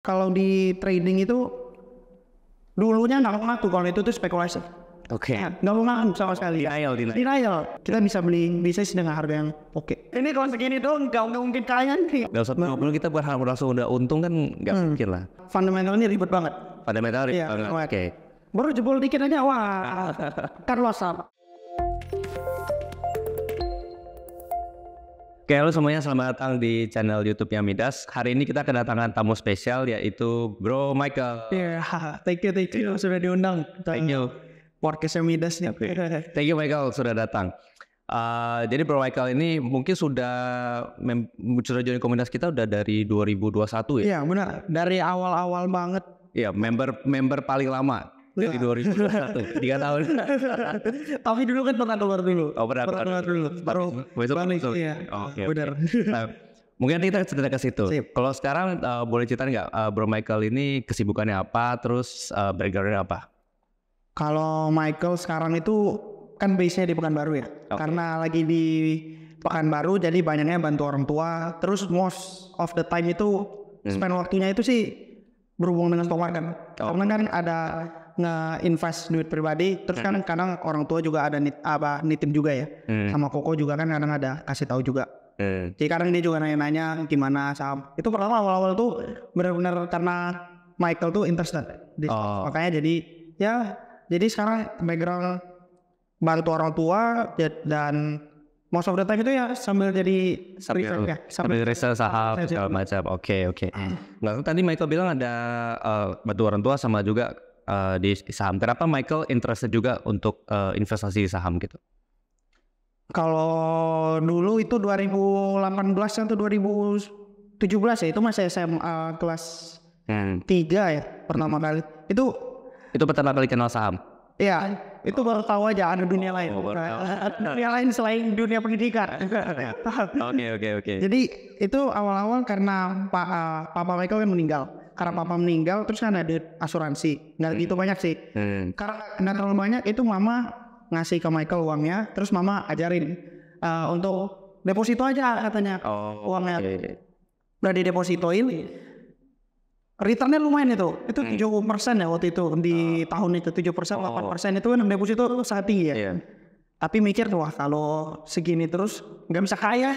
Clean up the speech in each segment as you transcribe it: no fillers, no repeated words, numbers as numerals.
Kalau di trading itu dulunya nggak ngaku kalau itu tuh spekulasi. Oke. Nggak mau ngaku sama sekali. Denial. Kita bisa beli bisnis dengan harga yang oke. Ini kalau segini dong nggak mungkin kaya nih. Nggak usah ngobrol, kita berharap langsung udah untung kan nggak mungkin lah. Fundamental ini ribet banget. Fundamental ribet Iya, banget. oke. Oke. Baru jebol dikit aja, wah, kan loss sama. Oke, halo semuanya, selamat datang di channel YouTube-nya Midas. Hari ini kita kedatangan tamu spesial yaitu Bro Michael. Iya, thank you sudah diundang. Thank you. Podcastnya Midas nih. Thank you Michael sudah datang. Jadi Bro Michael ini mungkin sudah join komunitas kita udah dari 2021 ya? Iya benar, dari awal-awal banget. Iya, member paling lama dari 2021, 3 tahun. Tapi dulu kan pernah keluar dulu. Oh, pernah keluar dulu. Baru balik. Iya. Oke. Benar. Nah, mungkin kita cerita ke situ. Sip. Kalau sekarang boleh cerita nggak Bro Michael ini kesibukannya apa, terus backgroundnya apa? Kalau Michael sekarang itu kan base-nya di Pekanbaru ya. Karena lagi di Pekanbaru jadi banyaknya bantu orang tua. Terus most of the time itu spend waktunya itu sih berhubungan dengan stock market. Karena kan ada nge-invest duit pribadi. Terus kan kadang orang tua juga ada nitip juga ya. Sama Koko juga kan kadang ada kasih tahu juga. Jadi kadang dia juga nanya-nanya gimana saham. Itu pertama awal-awal tuh benar-benar karena Michael tuh interested di stock. Makanya jadi sekarang background bantu orang tua dan most of the time itu ya sambil jadi sambil riset saham segala macam. Oke. Nah, tadi Michael bilang ada bantu orang tua sama juga di saham. Kenapa Michael interested juga untuk investasi di saham gitu? Kalau dulu itu 2018 atau 2017 ya, itu masih SMA kelas 3 ya pertama kali. Itu pertama kali kenal saham? Iya, itu baru tahu aja ada dunia lain. Dunia lain selain dunia pendidikan. Oke. Jadi itu awal-awal karena Papa Michael kan meninggal. Karena Papa meninggal terus kan ada asuransi. Nggak gitu banyak sih. Karena nggak terlalu banyak itu Mama ngasih ke Michael uangnya. Terus Mama ajarin untuk deposito aja katanya uangnya. Udah didepositoin. Returnnya lumayan itu 7% ya waktu itu di tahun itu 7%, 8% itu kan deposito sangat tinggi ya. Tapi mikir wah kalau segini terus nggak bisa kaya.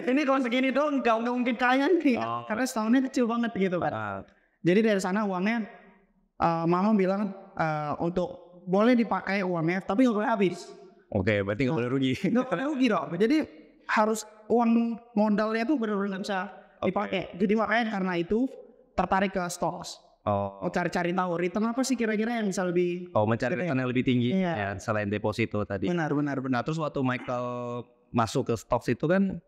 Ini kalau segini dong nggak mungkin kaya nih. Karena setahunnya kecil banget gitu kan. Jadi dari sana uangnya Mama bilang untuk boleh dipakai uangnya tapi nggak boleh habis. Oke, berarti nggak boleh rugi. Nggak boleh rugi dong. Jadi harus uang modalnya tuh benar-benar nggak bisa dipakai. Jadi makanya karena itu tertarik ke stocks. Cari-cari tahu return apa sih kira-kira yang bisa lebih mencari return yang lebih tinggi ya, selain deposito tadi. Benar. Nah, terus waktu Michael masuk ke stocks itu kan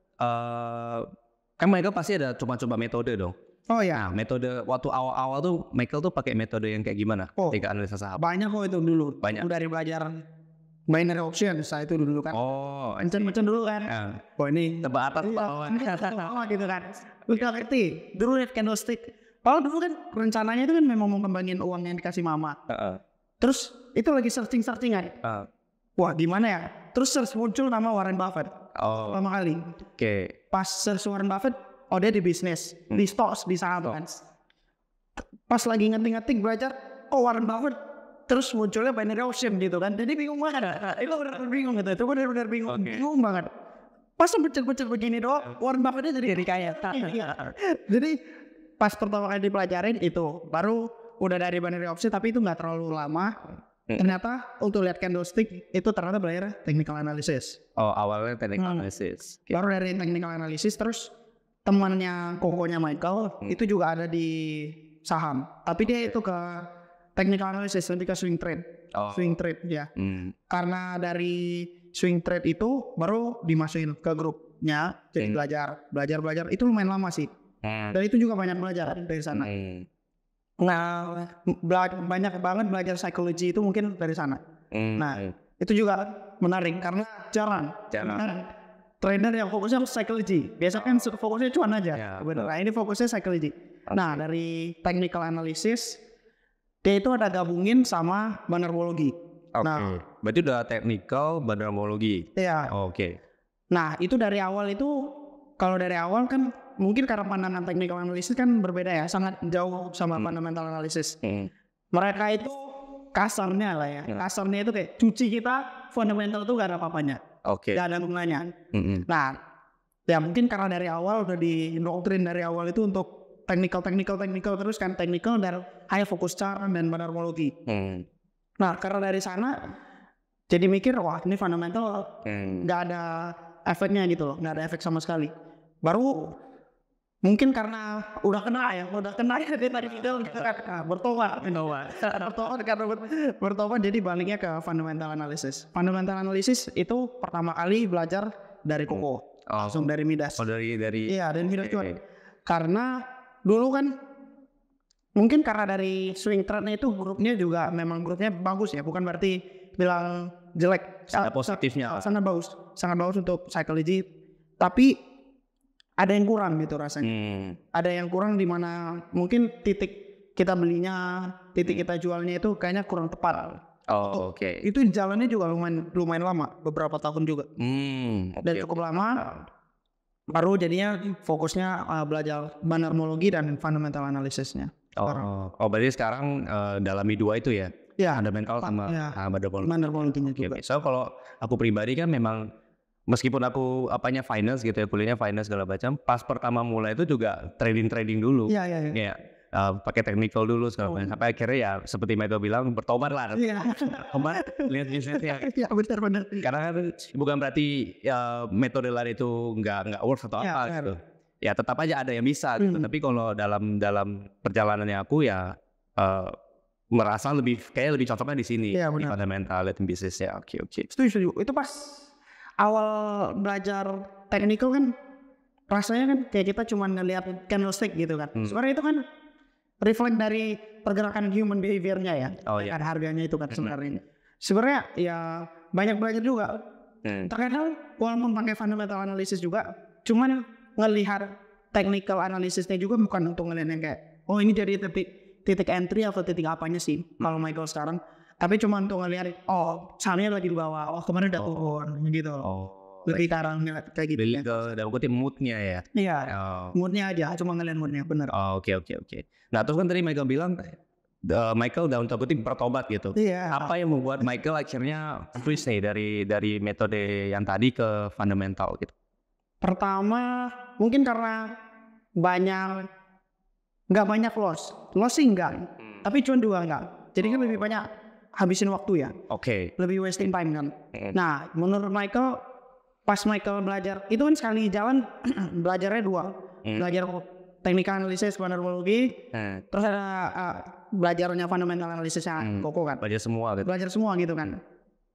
Michael pasti ada coba-coba metode dong. Oh ya. Nah, metode waktu awal-awal tuh Michael tuh pakai metode yang kayak gimana ketika analisa saham? Banyak kok itu dulu. Banyak. Dari belajar binary option saya itu dulu kan. Mencen dulu kan. Ini tebak atas bawah. Gitu kan. Udah ngerti. Dulu lihat candlestick. Kalau dulu kan rencananya itu kan memang mau kembangin uang yang dikasih Mama. Terus itu lagi searching kan. Wah gimana ya? Terus search muncul nama Warren Buffett. Pertama kali. Pas search Warren Buffett, dia di bisnis, di stocks, di saham kan. Pas lagi ngetik belajar, Warren Buffett. Terus munculnya binary option gitu kan. Jadi bingung banget. Itu benar-benar bingung gitu. Itu benar-benar bingung. Bingung banget. Pas becet-becet begini doang, Warren Buffett jadi kaya. Jadi pas pertama kali dipelajarin itu baru udah dari binary option tapi itu nggak terlalu lama. Ternyata untuk lihat candlestick itu ternyata belajar technical analysis. Awalnya technical analysis. Baru dari technical analysis terus temannya Kokonya Michael itu juga ada di saham. Tapi dia itu ke technical analysis lebih ke swing trade. Swing trade ya. Karena dari swing trade itu baru dimasukin ke grupnya jadi belajar itu lumayan lama sih. Dan itu juga banyak belajar dari sana. Nah, banyak banget belajar psikologi itu mungkin dari sana. Nah, itu juga menarik karena jarang. Trader yang fokusnya psikologi. Biasanya kan fokusnya cuan aja. Nah, ini fokusnya psikologi. Nah, dari technical analysis dia itu ada gabungin sama banarmologi. Nah, berarti udah technical banarmologi. Iya. Nah, itu dari awal itu kalau dari awal kan mungkin karena pandangan technical analysis kan berbeda ya, sangat jauh sama fundamental analysis. Mereka itu kasarnya lah ya, kasarnya itu kayak cuci kita, fundamental itu gak ada apa-apanya, gak ada gunanya. Nah, ya mungkin karena dari awal udah diindoktrin dari awal itu untuk technical terus kan, technical dan high fokus chart dan banarmologi. Nah, karena dari sana jadi mikir wah ini fundamental nggak ada efeknya gitu loh, nggak ada efek sama sekali. Baru mungkin karena udah kena ya dari tadi itu kan bertobat karena bertobat jadi baliknya ke fundamental analysis. Fundamental analysis itu pertama kali belajar dari Koko, langsung dari Midas. Dari iya, dari Midas juga. Karena dulu kan mungkin karena dari swing trade-nya itu grupnya juga memang grupnya bagus ya, bukan berarti bilang jelek, positifnya sangat bagus untuk psychology, tapi ada yang kurang gitu rasanya. Ada yang kurang di mana mungkin titik kita belinya, titik kita jualnya itu kayaknya kurang tepat. Oke. Itu jalannya juga lumayan lama, beberapa tahun juga. Dan cukup lama. Baru jadinya fokusnya belajar banarmologi dan fundamental analysisnya. Berarti sekarang dalami dua itu ya? Ya, fundamental sama banarmologinya juga. So kalau aku pribadi kan memang meskipun aku finance gitu ya, kuliahnya finance segala macam, pas pertama mulai itu juga trading dulu. Iya. Pakai technical dulu segala macam. Sampai akhirnya ya seperti Michael bilang bertobat lah. Iya. Lihat bisnisnya. Iya benar. Karena kan bukan berarti metode lain itu nggak worth atau apa gitu. Ya tetap aja ada yang bisa gitu. Tapi kalau dalam perjalanannya aku ya merasa lebih cocoknya di sini, di fundamental dan bisnis ya. Oke. Setuju. Itu pas awal belajar technical kan rasanya kan kayak kita cuma ngelihat candlestick gitu kan. Sebenarnya itu kan reflect dari pergerakan human behavior-nya ya. Kan harganya itu kan sebenarnya. Sebenarnya ya banyak belajar juga. Terkadang walaupun pakai fundamental analysis juga, cuman ngelihat technical analysisnya juga bukan untuk ngelihat yang kayak ini dari titik entry atau titik apanya sih kalau Michael sekarang, tapi cuma untuk ngelihat sahamnya lagi di bawah, kemarin udah turun gitu. Lebih sekarang kayak gitu. Beli ke dalam kutip moodnya ya. Iya. Moodnya aja, cuma ngelihat moodnya bener. Oke. Nah terus kan tadi Michael bilang Michael dalam kutip bertobat gitu. Iya. Apa yang membuat Michael akhirnya switch nih dari metode yang tadi ke fundamental gitu? Pertama mungkin karena nggak banyak loss sih enggak, tapi cuma 2 enggak. Jadi kan lebih banyak habisin waktu ya. Lebih wasting time kan. Nah menurut Michael, pas Michael belajar itu kan sekali jalan belajarnya 2, belajar technical analysis, banarmologi, terus ada belajarnya fundamental analysisnya Koko kan. Belajar semua gitu kan.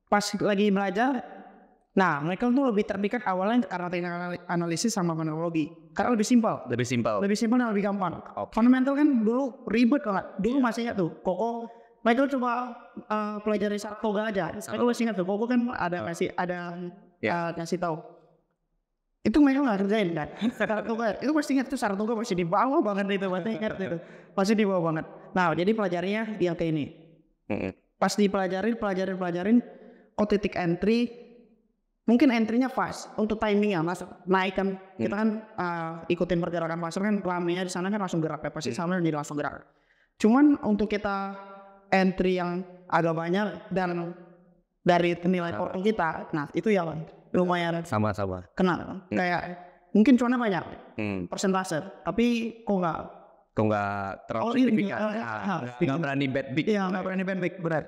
Pas lagi belajar, nah Michael tuh lebih terpikat awalnya karena technical analysis sama banarmologi karena lebih simpel dan lebih gampang. Fundamental kan dulu ribet banget. Dulu masih ingat tuh Koko, Michael coba pelajari Saratoga aja. Michael masih ingat tuh Koko kan ada ngasih tahu. Itu Michael nggak kerjain kan. Saratoga itu masih ingat tuh, Saratoga masih di bawah banget itu, masih di bawah banget. Nah jadi pelajarinya yang kayak ini. Pas dipelajarin titik entry. Mungkin entry-nya fast untuk timingnya naik kan. Kita kan ikutin pergerakan pasar kan, ramenya di sana kan langsung gerak ya, pasti sama jadi langsung gerak. Cuman untuk kita entry yang agak banyak dan dari nilai portfolio kita, nah itu yang lumayan sama-sama kena. Kayak mungkin cuannya banyak persentase, tapi kok nggak terlalu signifikan. Nggak berani bet big. Iya, nggak berani bet big, benar.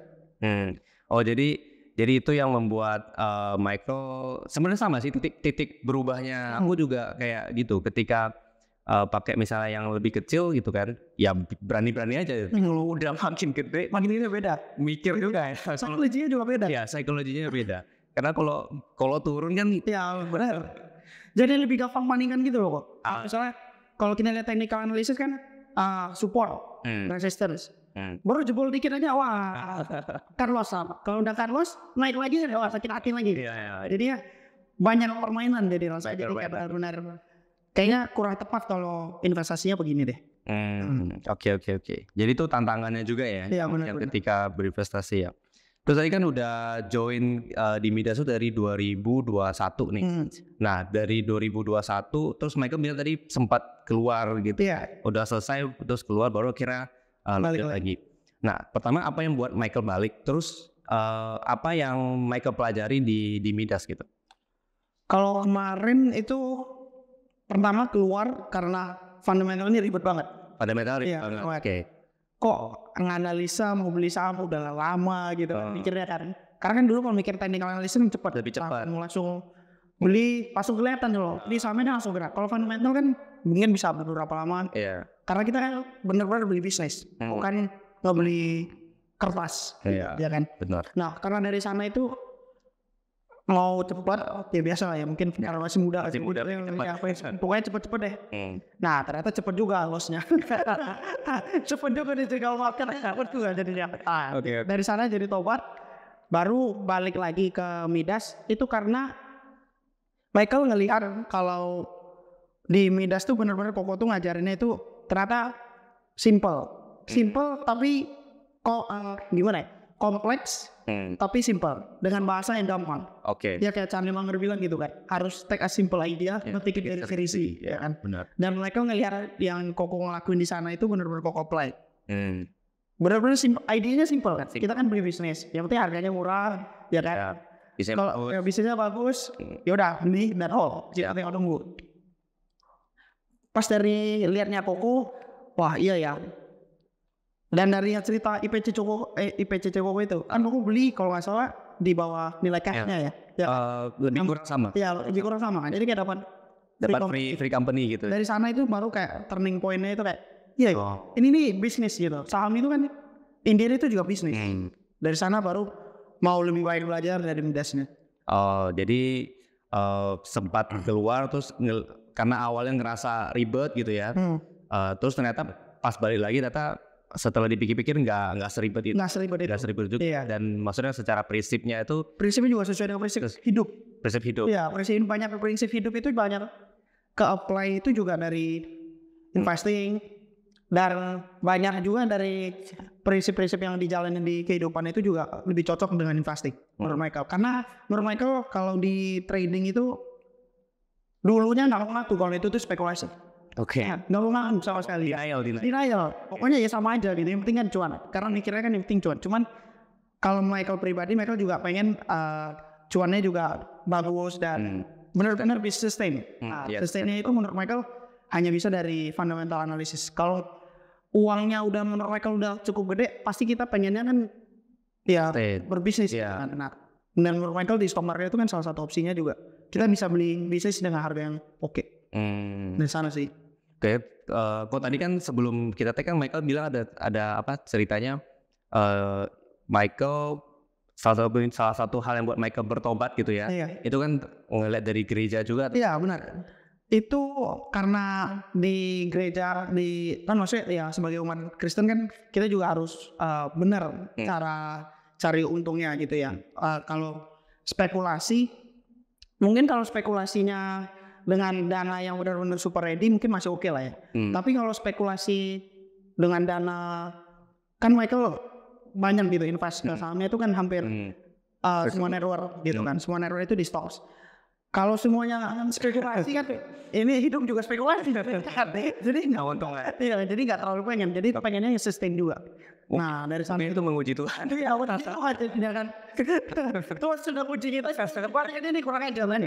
Jadi itu yang membuat Michael sebenarnya sama sih titik berubahnya. Aku juga kayak gitu ketika pakai misalnya yang lebih kecil gitu kan, ya berani-berani aja. Udah makin gede, makin ini beda. Mikir juga ya. Psikologinya juga beda. Ya, psikologinya beda. Karena kalau turun kan, ya benar. Jadi lebih gampang bandingkan gitu loh kok. Misalnya kalau kita lihat technical analysis kan support, resistance. Baru jebol dikit aja, wah kan loss sama. Kalau udah kan loss, naik lagi, wah sakit hati lagi. Jadi ya banyak permainan jadi rasanya. Jadi benar kayaknya kurang tepat kalau investasinya begini deh. Oke. Jadi itu tantangannya juga ya. Iya benar. Ketika berinvestasi ya. Terus tadi kan udah join di Midas itu dari 2021 nih. Nah dari 2021 terus Michael bilang tadi sempat keluar gitu. Udah selesai terus keluar baru kira balik lagi. Nah pertama apa yang buat Michael balik? Terus apa yang Michael pelajari di Midas gitu? Kalau kemarin itu pertama keluar karena fundamentalnya ribet banget. Fundamental ribet banget. Oke. Kok nganalisa mau beli saham udah lama gitu kan mikirnya kan. Karena kan dulu kalau mikir technical analysis kan cepat. Lebih cepat. Langsung beli langsung kelihatan loh. Ini sahamnya langsung gerak. Kalau fundamental kan mungkin bisa beberapa lama. Karena kita kan benar-benar beli bisnis. Bukan ngebeli kertas. Ya kan. Benar. Nah karena dari sana itu mau cepat ya biasa lah ya mungkin karena masih muda pokoknya cepet-cepet deh. Nah ternyata cepet juga lossnya. Cepet juga di tinggal makan cepet juga jadinya. Dari sana jadi tobat baru balik lagi ke Midas itu karena Michael ngelihat kalau di Midas tuh benar-benar Koko tuh ngajarinnya itu ternyata simple tapi kok gimana ya, kompleks tapi simple dengan bahasa yang gampang. Ya kayak Charlie Munger bilang gitu kan, harus take a simple idea, take it very seriously, ya kan. Benar. Dan mereka ngelihat yang Koko ngelakuin di sana itu benar-benar Koko apply. Benar-benar simple, idenya simple kan. Kita kan beli bisnis, yang penting harganya murah, ya kan. Kalau bisnisnya bagus, ya udah beli dan tinggal tunggu. Pas dari liatnya Koko, wah iya ya. Dan dari cerita IPC Coko itu kan aku beli kalau nggak salah di bawah nilai cashnya lebih kurang sama. Lebih kurang sama kan. Jadi kayak dapat free company gitu. Dari sana itu baru kayak turning point-nya itu kayak ini nih bisnis gitu. Saham itu kan India itu juga bisnis. Dari sana baru mau lebih baik belajar dari Midasnya. Jadi sempat keluar terus karena awalnya ngerasa ribet gitu ya. Terus ternyata pas balik lagi ternyata setelah dipikir-pikir nggak seribet itu. Nggak seribet juga. Dan maksudnya secara prinsipnya juga sesuai dengan prinsip hidup. Prinsip hidup. Iya, prinsip hidup itu banyak ke-apply itu juga dari investing dan banyak juga dari prinsip-prinsip yang dijalanin di kehidupan itu juga lebih cocok dengan investing menurut Michael. Karena menurut Michael kalau di trading itu dulunya nggak ngaku kalau itu tuh spekulasi. Nggak mau ngaku sama sekali. Denial. Pokoknya ya sama aja gitu. Yang penting kan cuan. Karena mikirnya kan yang penting cuan. Cuman kalau Michael pribadi, Michael juga pengen cuannya juga bagus dan benar-benar bisa sustain. Sustainnya itu menurut Michael hanya bisa dari fundamental analysis. Kalau uangnya udah menurut Michael udah cukup gede, pasti kita pengennya kan ya berbisnis. Nah, dan menurut Michael di stock market itu kan salah satu opsinya juga. Kita bisa beli bisnis dengan harga yang oke. Dari sana sih. Kok tadi kan sebelum kita tag kan Michael bilang ada apa ceritanya Michael salah satu hal yang buat Michael bertobat gitu ya. Itu kan ngeliat dari gereja juga. Iya benar. Itu karena di gereja kan maksudnya ya sebagai umat Kristen kan kita juga harus benar cara cari untungnya gitu ya. Kalau spekulasi mungkin kalau spekulasinya dengan dana yang benar-benar super ready mungkin masih oke lah ya. Tapi kalau spekulasi dengan dana kan Michael banyak gitu invest ke sahamnya itu kan hampir semua network gitu kan. Semua network itu di stocks. Kalau semuanya spekulasi kan ini hidup juga spekulasi. Jadi nggak untung ya. Jadi nggak terlalu pengen. Jadi pengennya yang sustain juga. Nah dari sana itu menguji Tuhan. Iya benar. Jadinya kan. Tuhan sudah uji kita. Sebenarnya ini kurang ajar kan.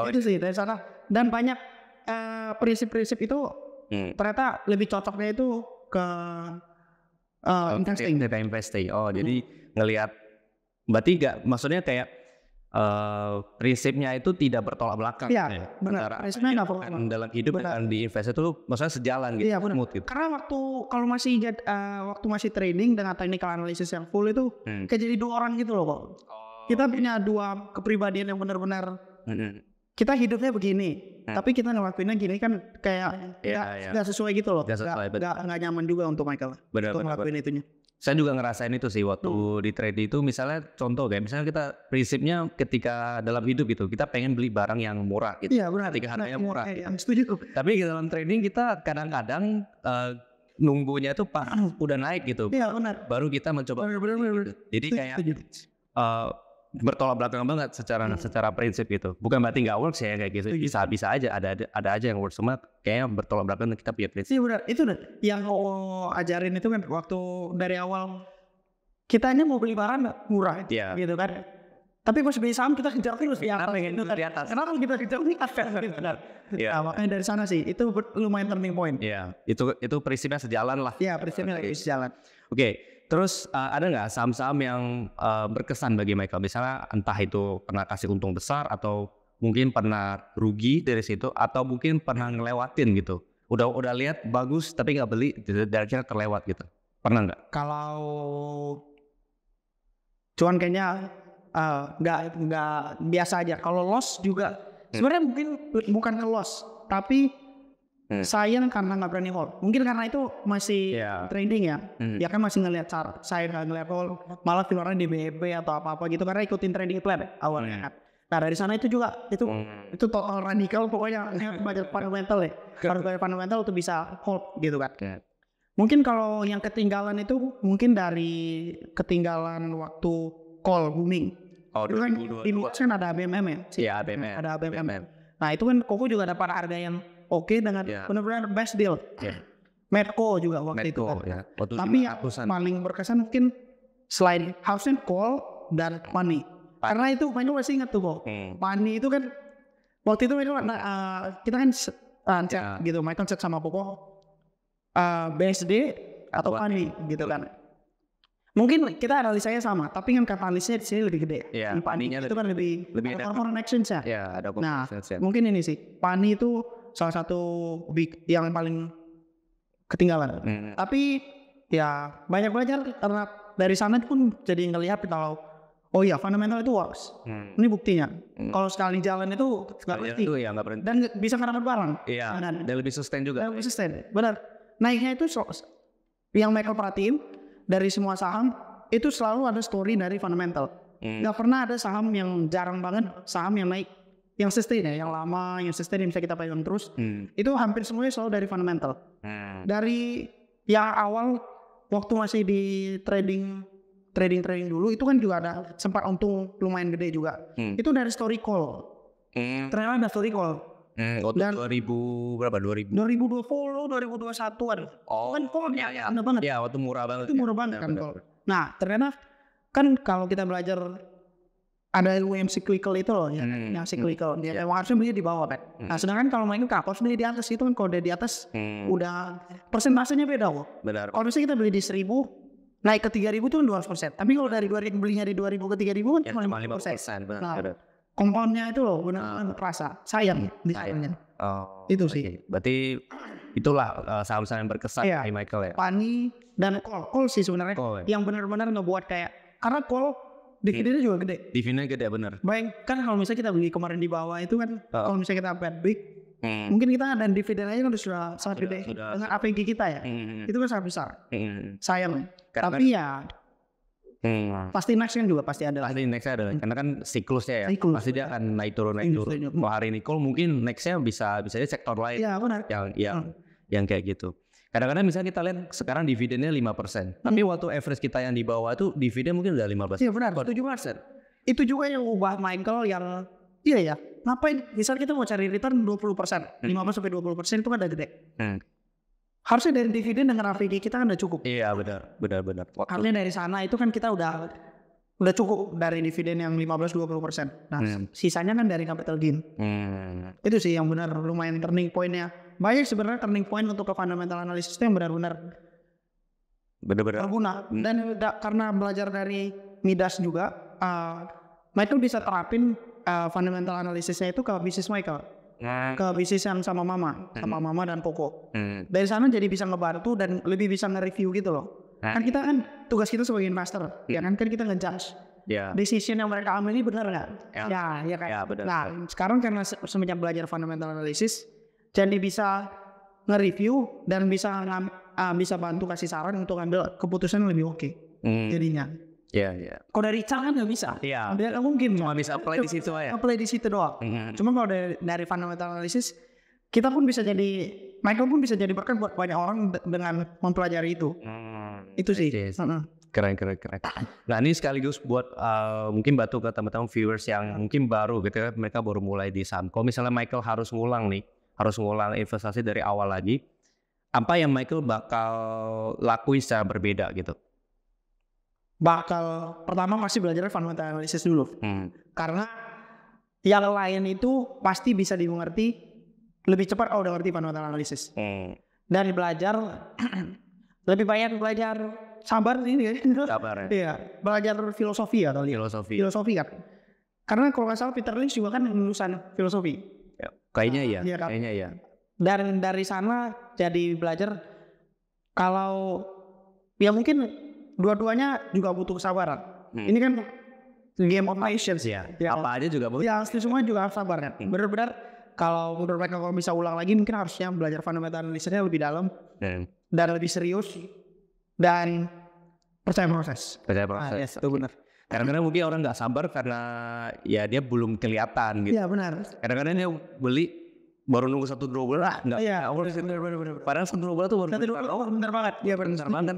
Itu sih dari sana. Dan banyak prinsip-prinsip itu ternyata lebih cocoknya itu ke investing. Jadi ngelihat berarti maksudnya kayak prinsipnya itu tidak bertolak belakang. Iya, benar. Prinsipnya nggak bertolak belakang. Dalam hidup dan di investasi itu maksudnya sejalan gitu. Iya, benar. Gitu. Karena kalau masih trading dengan technical analysis yang full itu kayak jadi dua orang gitu loh kok. Kita punya dua kepribadian yang benar-benar kita hidupnya begini, tapi kita ngelakuinnya gini kan kayak nggak sesuai gitu loh. Nggak nyaman juga untuk Michael untuk ngelakuin itunya. Saya juga ngerasain itu sih waktu di trade itu misalnya contoh kayak misalnya kita prinsipnya ketika dalam hidup itu kita pengen beli barang yang murah gitu. Iya benar. Ketika harganya murah. Setuju. Tapi dalam trading kita kadang-kadang nunggunya tuh pas udah naik gitu. Iya benar. Baru kita mencoba. Benar. Jadi kayak bertolak belakang banget secara prinsip gitu. Bukan berarti nggak works ya kayak gitu. Bisa aja ada aja yang works, cuma kayaknya bertolak belakang kita punya prinsip. Iya benar. Itu yang ajarin itu kan waktu dari awal kita ini mau beli barang murah gitu kan. Tapi pas beli saham kita kejar terus di atas. Kenapa kita kejar di atas? Benar. Nah, makanya dari sana sih itu lumayan turning point. Iya, itu prinsipnya sejalan lah. Iya, prinsipnya lagi sejalan. Oke. Terus ada nggak saham-saham yang berkesan bagi Michael? Misalnya entah itu pernah kasih untung besar atau mungkin pernah rugi dari situ atau mungkin pernah ngelewatin gitu. Udah lihat bagus tapi nggak beli, dari akhirnya terlewat gitu. Pernah nggak? Kalau cuan kayaknya nggak biasa aja. Kalau loss juga sebenarnya mungkin bukan loss tapi sayang karena nggak berani hold. Mungkin karena itu masih trading ya. Ya kan masih ngelihat chart. Saya nggak ngelihat hold, malah keluarnya di BEP atau apa-apa gitu karena ikutin trading plan awalnya. Nah dari sana itu juga itu total radikal pokoknya banyak fundamental ya. Harus banyak fundamental untuk bisa hold gitu kan. Mungkin kalau yang ketinggalan itu mungkin dari ketinggalan waktu call booming. Itu kan di luar kan ada ABMM ya. Iya ABMM. Ada ABMM. Nah itu kan Koko juga dapat harga yang oke dengan benar-benar best deal. Medco juga waktu itu kan. Tapi yang paling berkesan mungkin selain house and call dan money. Karena itu Michael masih ingat tuh kok. Money itu kan waktu itu kita kan chat gitu. Michael chat sama Koko BSD atau money gitu kan. Mungkin kita analisanya sama, tapi kan katalisnya di sini lebih gede. Iya, Pani itu kan lebih foreign exchange ya. Iya, ada nah, mungkin ini sih. Pani itu salah satu yang paling ketinggalan. Tapi ya banyak belajar karena dari sana pun jadi ngelihat kalau oh iya fundamental itu works. Ini buktinya. Kalau sekali jalan itu nggak berhenti. Dan bisa dapat barang. Iya. Dan lebih sustain juga. Lebih sustain. Benar. Naiknya itu yang Michael perhatiin dari semua saham itu selalu ada story dari fundamental. Nggak pernah ada saham yang jarang banget saham yang naik, yang sustain ya, yang lama, yang sustain yang bisa kita pegang terus. Itu hampir semuanya selalu dari fundamental. Dari yang awal waktu masih di trading dulu itu kan juga ada sempat untung lumayan gede juga. Itu dari story call. Ternyata ada story call. Dan 2000 berapa? 2020, 2021 ada. Kan callnya enak banget. Iya, waktu murah banget. Itu murah banget kan call. Nah, ternyata kan kalau kita belajar ada UM cyclical itu loh ya, yang cyclical. Dia harusnya beli di bawah kan. Nah, sedangkan kalau main kapal beli di atas itu kan kalau dia di atas udah persentasenya beda kok. Benar. Kalau misalnya kita beli di 1000 naik ke 3000 itu kan 200%. Tapi kalau dari 2000 belinya di 2000 ke 3000 kan cuma 5%. Benar. Kompoundnya itu loh benar-benar terasa sayang di sayangnya. Itu sih. Berarti itulah saham-saham yang berkesan di Michael ya. Pani dan call sih sebenarnya yang benar-benar ngebuat kayak karena call dividennya juga gede. Dividennya gede benar. Baik kan kalau misalnya kita beli kemarin di bawah itu kan kalau misalnya kita bet big mungkin kita dan dividen aja kan sudah sangat gede dengan APG kita ya. Itu kan sangat besar. Sayang. Tapi ya pasti next kan juga pasti ada. Pasti nextnya ada karena kan siklusnya ya. Pasti dia akan naik turun. Kalau hari ini call mungkin nextnya bisa aja sektor lain. Iya benar. Yang kayak gitu. Kadang-kadang misalnya kita lihat sekarang dividennya 5%. Tapi waktu average kita yang di bawah itu dividen mungkin udah 15%. Iya benar. 7%. Itu juga yang ubah Michael yang iya ya. Ngapain? Misal kita mau cari return 20%, 15-20% itu kan udah gede. Harusnya dari dividen dengan AVD kita kan udah cukup. Iya benar. Artinya dari sana itu kan kita udah cukup dari dividen yang 15-20%. Nah sisanya kan dari capital gain. Itu sih yang benar lumayan turning pointnya. Banyak sebenarnya turning point untuk ke fundamental analysis itu yang benar-benar berguna. Dan karena belajar dari Midas juga, Michael bisa terapin fundamental analisisnya itu ke bisnis Michael. Ke bisnis yang sama mama dan Koko. Dari sana jadi bisa ngebantu dan lebih bisa nge-review gitu loh. Kan kita kan tugas kita sebagai investor, ya kan kita ngejudge. Decision yang mereka ambil ini benar nggak? Ya kan. Nah sekarang karena semenjak belajar fundamental analysis, jadi bisa nge-review dan bisa bantu kasih saran untuk ambil keputusan yang lebih oke. Jadinya. Iya. Kalau dari chart kan nggak bisa. Iya. Nggak mungkin. Cuma bisa apply di situ aja. Apply di situ doang. Cuma kalau dari fundamental analysis, kita pun bisa jadi Michael pun bisa jadi berkat buat banyak orang dengan mempelajari itu. Itu sih. Keren. Nah ini sekaligus buat mungkin batu ke teman-teman viewers yang mungkin baru gitu ya, mereka baru mulai di saham. Kalau misalnya Michael harus ngulang investasi dari awal lagi, apa yang Michael bakal lakuin secara berbeda gitu? Pertama masih belajar fundamental analysis dulu. Karena yang lain itu pasti bisa dimengerti lebih cepat kalau udah ngerti fundamental analysis. Dan belajar lebih banyak belajar sabar ini ya. Sabar ya. Iya, belajar filosofi ya kali. Filosofi kan. Karena kalau nggak salah Peter Lynch juga kan lulusan filosofi. Ya, kayaknya iya kan? Kayaknya ya. Dan dari sana jadi belajar kalau ya mungkin dua-duanya juga butuh kesabaran. Ini kan game of patience ya. Apa aja juga butuh. Ya, semua juga harus sabar kan. Benar-benar kalau menurut mereka kalau bisa ulang lagi mungkin harusnya belajar fundamental analysisnya lebih dalam dan lebih serius dan percaya proses. Yes, itu benar. Kadang-kadang mungkin orang nggak sabar karena ya dia belum kelihatan gitu. Iya benar. Kadang-kadang dia beli baru nunggu 1-2 bulan nggak. Iya. Benar. Padahal 1-2 bulan tuh baru benar banget. Iya benar banget.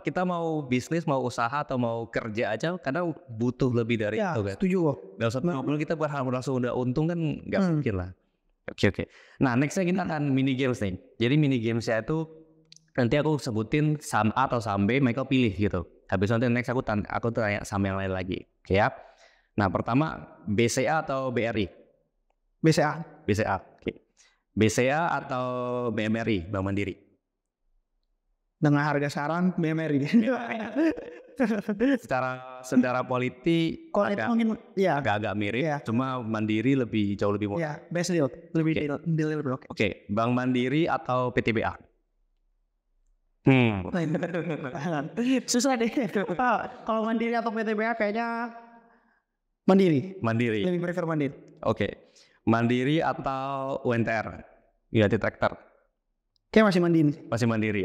Kita mau bisnis, mau usaha atau mau kerja aja kadang butuh lebih dari itu kan. Setuju kok. Dalam 1-2 bulan kita berharap langsung udah untung kan nggak mungkin lah. Oke. Nah nextnya kita akan mini games nih. Jadi mini gamesnya itu nanti aku sebutin saham A atau saham B, Michael pilih gitu. Habis nanti next aku tanya saham yang lain lagi. Oke ya. Nah pertama BCA atau BRI? BCA. Oke. BCA atau BMRI, Bank Mandiri? Dengan harga saran BMRI. secara politik agak mirip, cuma Mandiri jauh lebih murah. Iya, best deal, lebih deal. Oke, Bank Mandiri atau PTBA? Susah deh. Kalau Mandiri atau PTBA kayaknya Mandiri. Lebih prefer Mandiri. Oke. Mandiri atau UNTR? United Tractor. Kayak masih Mandiri.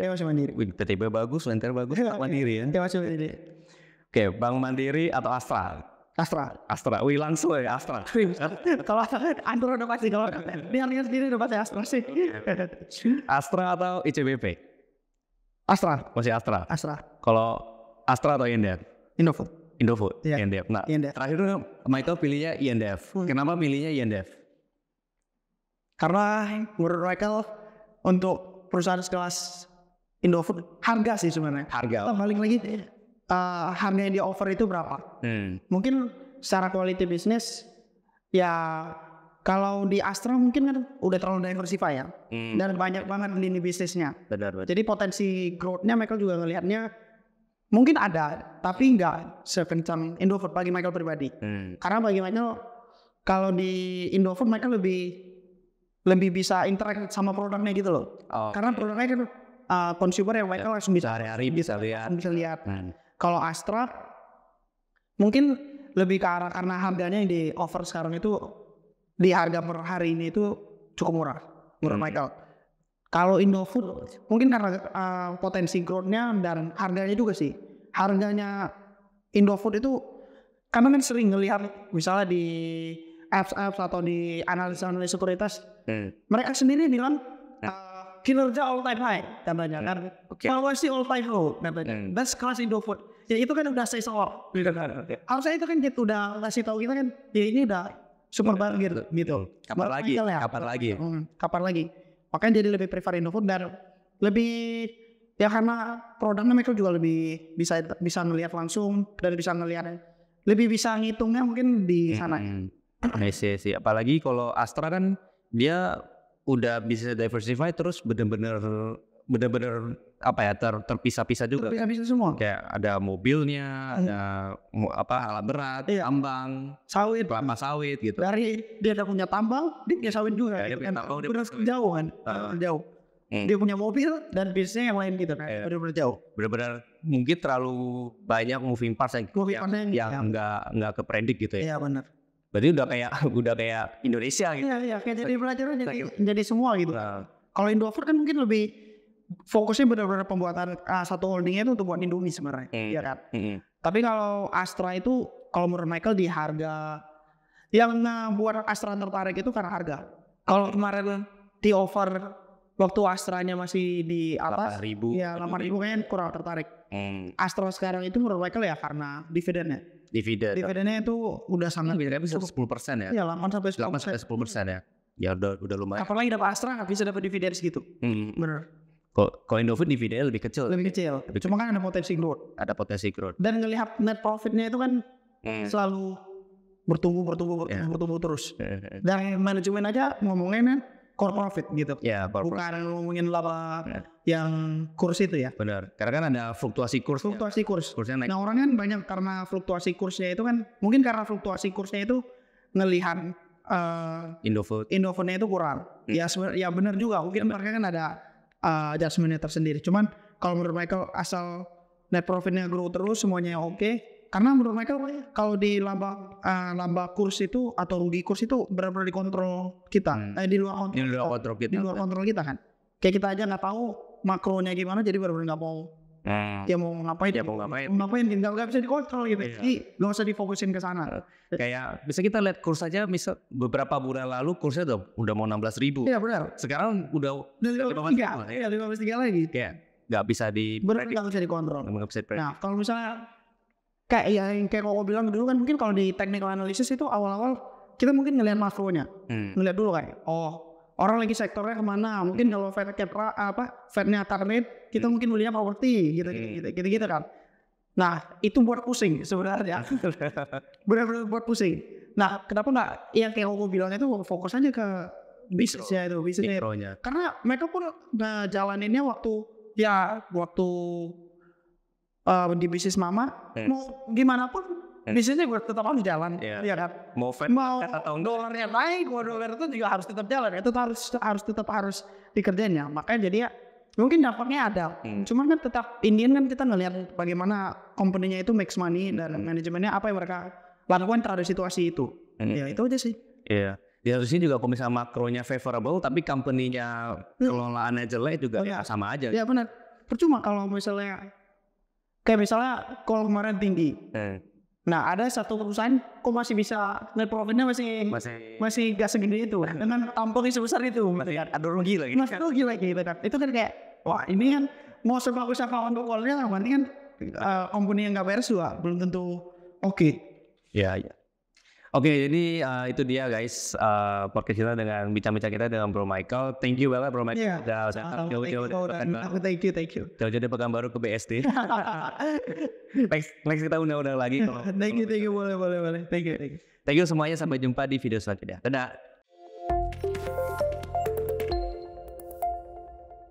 Ya? Masih Mandiri. PTBA bagus, UNTR bagus, Mandiri ya. Kayak masih Mandiri. Oke, Bank Mandiri atau Astra? Wih langsung ya Astra. Kalau Andor udah pasti, kalau dia lihat sendiri udah pasti Astra sih. Astra atau ICBP? Astra. Masih Astra. Kalau Astra atau INDF? Indofood. Iya. INDF. Nah, terakhir Michael pilihnya INDF. Kenapa pilihnya INDF? Karena menurut Michael untuk perusahaan sekelas Indofood harga sih sebenarnya. Harga. Balik lagi harga yang di offer itu berapa? Mungkin secara quality bisnis ya kalau di Astra mungkin kan udah terlalu diversify ya. Dan banyak banget lini bisnisnya. Benar. Jadi potensi growth-nya Michael juga ngelihatnya mungkin ada, tapi nggak sekencang Indofood bagi Michael pribadi. Karena bagi Michael kalau di Indofood Michael lebih bisa interact sama produknya gitu loh. Karena produknya kan consumer yang Michael langsung bisa sehari-hari bisa lihat. Kalau Astra mungkin lebih ke arah karena harganya yang di offer sekarang itu di harga per hari ini itu cukup murah menurut Michael. Kalau Indofood mungkin karena potensi growth-nya dan harganya juga sih. Harganya Indofood itu karena kan sering ngelihat misalnya di apps atau di analisa sekuritas, mereka sendiri bilang kinerja all time high katanya kan. Valuasi all time low katanya. Best kelas Indofood. Ya itu kan udah say so. Harusnya itu kan kita udah ngasih tahu kita kan ya ini udah super banget gitu. Kapan lagi? Makanya jadi lebih prefer Indofood dan lebih ya karena produknya mereka juga lebih bisa ngelihat langsung dan lebih bisa ngitungnya mungkin di sana. Sih. Apalagi kalau Astra kan dia udah bisa diversify terus bener-bener apa ya terpisah-pisah juga. Terpisah semua. Kayak ada mobilnya, ada alat berat, tambang, sawit, kelapa sawit gitu. Dari dia ada punya tambang, dia punya sawit juga. Dia punya tambang, jauh kan. Jauh. Dia punya mobil dan bisnisnya yang lain gitu kan. Benar-benar jauh. Benar-benar mungkin terlalu banyak moving parts yang nggak kepredik gitu ya. Iya benar. Berarti udah kayak Indonesia gitu. Iya, kayak jadi pelajaran jadi semua gitu. Kalau Indofood kan mungkin lebih fokusnya benar-benar pembuatan satu holdingnya itu untuk buat Indomie sebenarnya. Iya kan. Tapi kalau Astra itu kalau menurut Michael di harga yang buat Astra tertarik itu karena harga. Kalau kemarin di offer waktu Astranya masih di atas 8.000. ya 8.000 kayaknya kurang tertarik. Astra sekarang itu menurut Michael ya karena dividennya itu udah sangat bisa 10% ya. Ya 8-10% ya. Ya udah lumayan. Apalagi dapat Astra nggak bisa dapat dividen segitu. Bener. Kalau Indofood dividennya lebih kecil. Cuma kan ada potensi growth. Dan ngelihat net profitnya itu kan selalu bertumbuh terus. Dan manajemen aja ngomongin kan core profit gitu. Ya, bukan ngomongin laba yang kurs itu ya. Benar. Karena kan ada fluktuasi kurs. Kursnya naik. Nah orang kan banyak karena fluktuasi kursnya itu kan mungkin karena fluktuasi kursnya itu ngelihat Indofoodnya itu kurang. Ya benar juga. Mungkin mereka kan ada adjustmentnya tersendiri. Cuman kalau menurut Michael asal net profitnya grow terus semuanya oke. Karena menurut Michael kalau di laba kurs itu atau rugi kurs itu benar-benar dikontrol kita. Di luar kontrol kita kan. Kayak kita aja nggak tahu makronya gimana jadi benar-benar nggak mau. Ya mau ngapain tinggal nggak bisa dikontrol gitu. Jadi nggak usah difokusin ke sana. Kayak bisa kita lihat kurs aja, misal beberapa bulan lalu kursnya udah mau 16.000. Iya benar. Sekarang udah 15.3 lagi. Kayak nggak bisa dikontrol. Nah kalau misalnya kayak kau bilang dulu kan mungkin kalau di technical analysis itu awal-awal kita mungkin ngelihat makronya, ngelihat dulu kayak orang lagi sektornya kemana, mungkin kalau Fednya target kita mungkin melihat properti gitu kan. Nah itu buat pusing sebenarnya, benar-benar buat pusing. Nah kenapa nggak yang kayak aku bilang itu fokus aja ke bisnisnya. Karena mereka pun jalaninnya waktu di bisnis mama mau gimana pun bisnisnya gue tetap harus jalan ya kan. Mau dolarnya naik, dolar itu juga harus tetap jalan, itu harus dikerjain ya. Makanya jadi ya mungkin dampaknya ada, cuman kan tetap Indian kan kita ngelihat bagaimana company-nya itu makes money dan manajemennya apa yang mereka lakukan terhadap situasi itu. Ya itu aja sih. Iya. Di satu sini juga kalau misalnya makronya favorable tapi company-nya kelolaannya jelek juga ya sama aja. Ya benar. Percuma kalau misalnya kalau kemarin tinggi. Nah ada satu perusahaan kok masih bisa net profitnya masih gak segede itu dengan tampaknya sebesar itu. Ada rugi lagi. Kan. Itu kan kayak wah ini kan mau sebagus apa untuk call-nya nanti kan company yang gak beres juga belum tentu oke. Iya. Oke, jadi itu dia guys podcast kita dengan bincang-bincang kita dengan Bro Michael. Thank you banget Bro Michael. Jauh-jauh thank you. Jauh-jauh dari Pekanbaru ke BSD. Next kita undang-undang lagi. Thank you boleh. Thank you. Thank you semuanya, sampai jumpa di video selanjutnya. Dadah.